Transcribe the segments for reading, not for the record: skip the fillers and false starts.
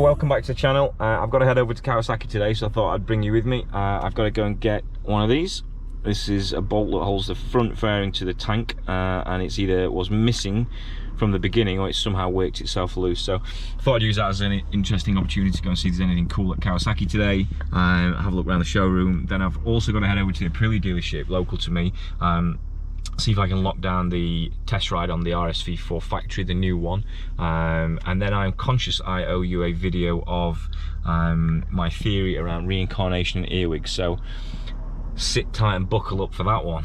welcome back to the channel. I've got to head over to Kawasaki today, so I thought I'd bring you with me. I've got to go and get one of these. This is a bolt that holds the front fairing to the tank, and it's either was missing from the beginning or it's somehow worked itself loose. So I thought I'd use that as an interesting opportunity to go and see if there's anything cool at Kawasaki today, have a look around the showroom. Then I've also got to head over to the Aprilia dealership local to me, see if I can lock down the test ride on the RSV4 factory, the new one, and then I'm conscious I owe you a video of my theory around reincarnation and earwigs, so sit tight and buckle up for that one.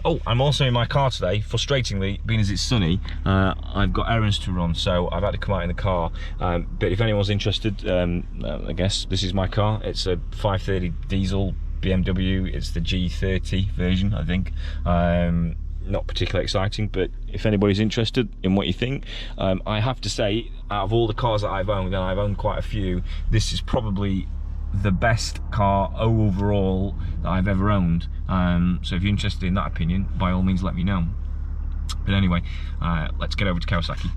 Oh, I'm also in my car today. Frustratingly, being as it's sunny, I've got errands to run, so I've had to come out in the car. But if anyone's interested, I guess this is my car. It's a 530 diesel BMW. It's the G30 version, I think. Not particularly exciting, but if anybody's interested in what you think, I have to say, out of all the cars that I've owned, and I've owned quite a few, this is probably the best car overall that I've ever owned. So if you're interested in that opinion, by all means let me know. But anyway, let's get over to Kawasaki.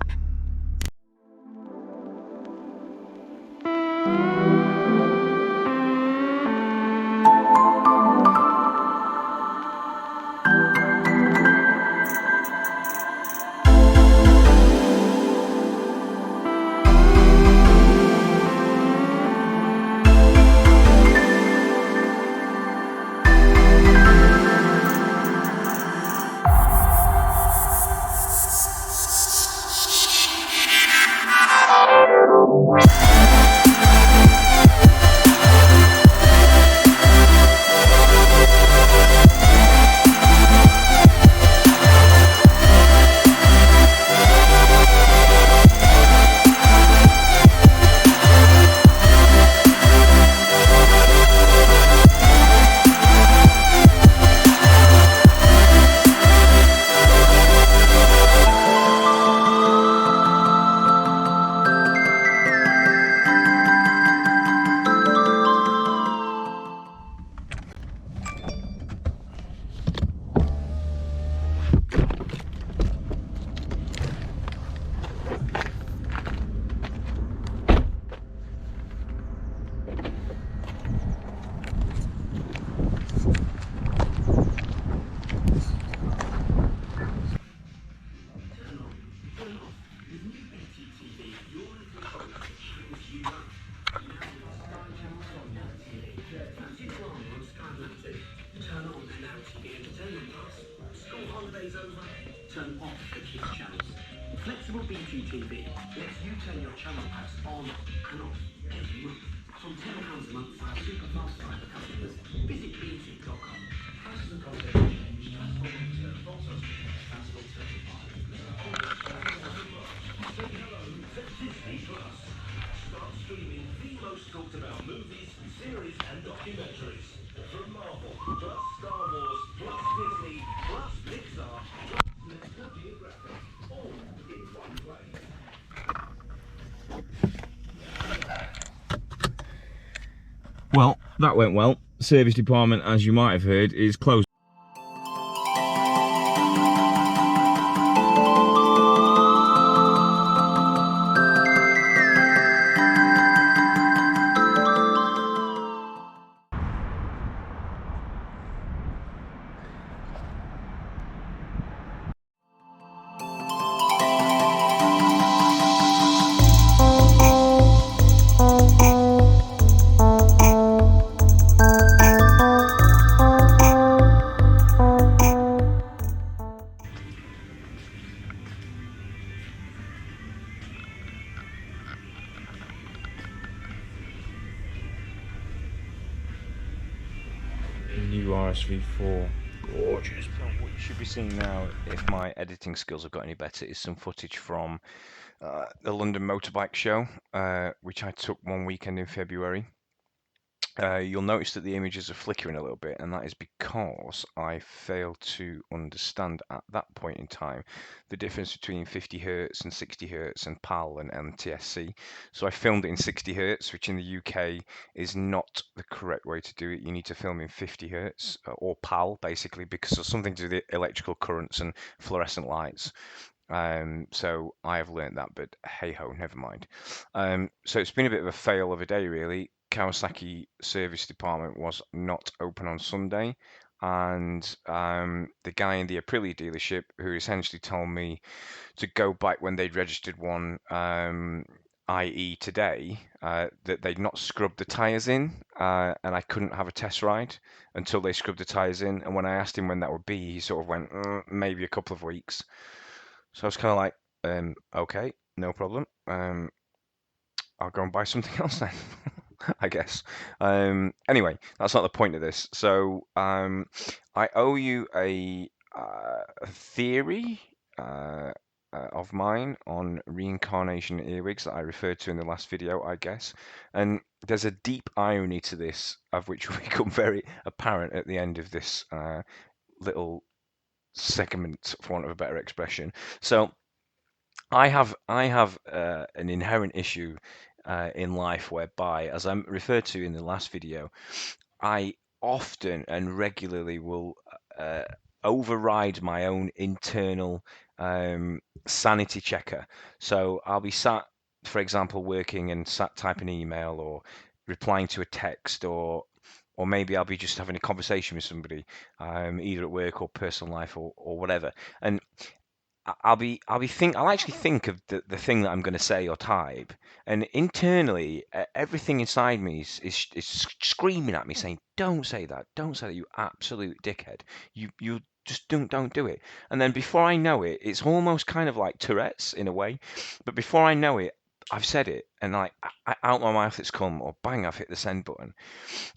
Turn off the kids channels. Flexible BTTV lets you turn your channel packs on and off every month. From £10 a month for our super fast fibre customers. Visit bt.com. Prices and content change. Transport return. Also transport certified. Say hello to Disney Plus. Start streaming the most talked about movies, series and documentaries. From Marvel, plus Star Wars, plus Disney, plus Pixar, plus National Geographic, all in one place. Well, that went well. Service department, as you might have heard, is closed. New RSV4, gorgeous. What you should be seeing now, if my editing skills have got any better, is some footage from the London Motorbike show, which I took one weekend in February. You'll notice that the images are flickering a little bit, and that is because I failed to understand at that point in time the difference between 50 Hz and 60 Hz and PAL and NTSC. So I filmed it in 60 Hz, which in the UK is not the correct way to do it. You need to film in 50 Hz or PAL, basically, because of something to do with the electrical currents and fluorescent lights. So I have learnt that, but hey ho, never mind. So it's been a bit of a fail of a day, really. Kawasaki service department was not open on Sunday, and the guy in the Aprilia dealership who essentially told me to go back when they'd registered one, i.e. today, that they'd not scrubbed the tyres in, and I couldn't have a test ride until they scrubbed the tyres in. And when I asked him when that would be, he sort of went, maybe a couple of weeks. So I was kind of like, okay, no problem. I'll go and buy something else then, I guess. Anyway, that's not the point of this. So I owe you a theory of mine on reincarnation earwigs that I referred to in the last video, I guess. And there's a deep irony to this, of which will become very apparent at the end of this little segment, for want of a better expression. So I have an inherent issue in life whereby, as I referred to in the last video, I often and regularly will uh, override my own internal sanity checker. So I'll be sat, for example, working and sat typing an email or replying to a text, or maybe I'll be just having a conversation with somebody, either at work or personal life or whatever. And I'll actually think of the thing that I'm going to say or type, and internally everything inside me is screaming at me saying, "Don't say that! Don't say that! You absolute dickhead! You just don't do it!" And then before I know it, it's almost kind of like Tourette's in a way. But before I know it, I've said it, and like out my mouth it's come, or bang, I've hit the send button.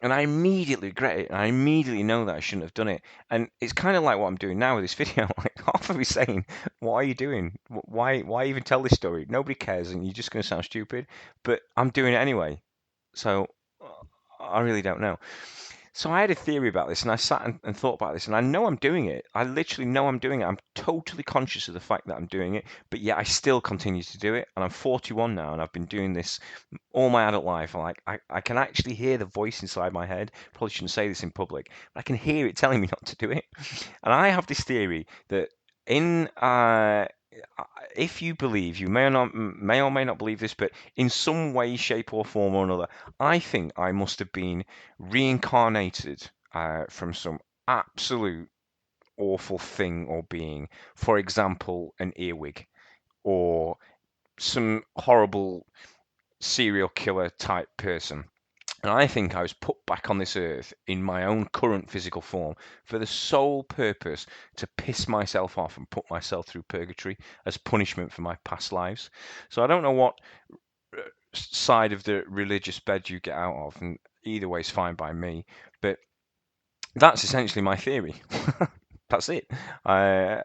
And I immediately regret it, and I immediately know that I shouldn't have done it. And it's kind of like what I'm doing now with this video. Like, half of me saying, "What are you doing? Why even tell this story? Nobody cares, and you're just going to sound stupid." But I'm doing it anyway. So I really don't know. So I had a theory about this, and I sat and thought about this, and I know I'm doing it. I literally know I'm doing it. I'm totally conscious of the fact that I'm doing it, but yet I still continue to do it. And I'm 41 now, and I've been doing this all my adult life. Like I can actually hear the voice inside my head. Probably shouldn't say this in public, but I can hear it telling me not to do it. And I have this theory that in if you believe, you may or may not believe this, but in some way, shape, or form or another, I think I must have been reincarnated from some absolute awful thing or being. For example, an earwig, or some horrible serial killer type person. And I think I was put back on this earth in my own current physical form for the sole purpose to piss myself off and put myself through purgatory as punishment for my past lives. So I don't know what side of the religious bed you get out of, and either way is fine by me. But that's essentially my theory. That's it. Yeah,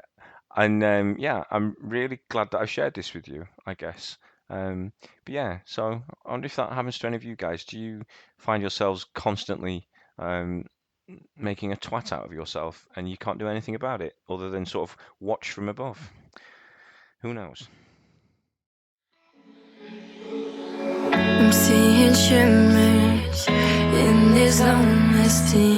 I'm really glad that I shared this with you, I guess. But yeah, so I wonder if that happens to any of you guys. Do you find yourselves constantly making a twat out of yourself and you can't do anything about it other than sort of watch from above? Who knows? I'm seeing shimmers in this honesty.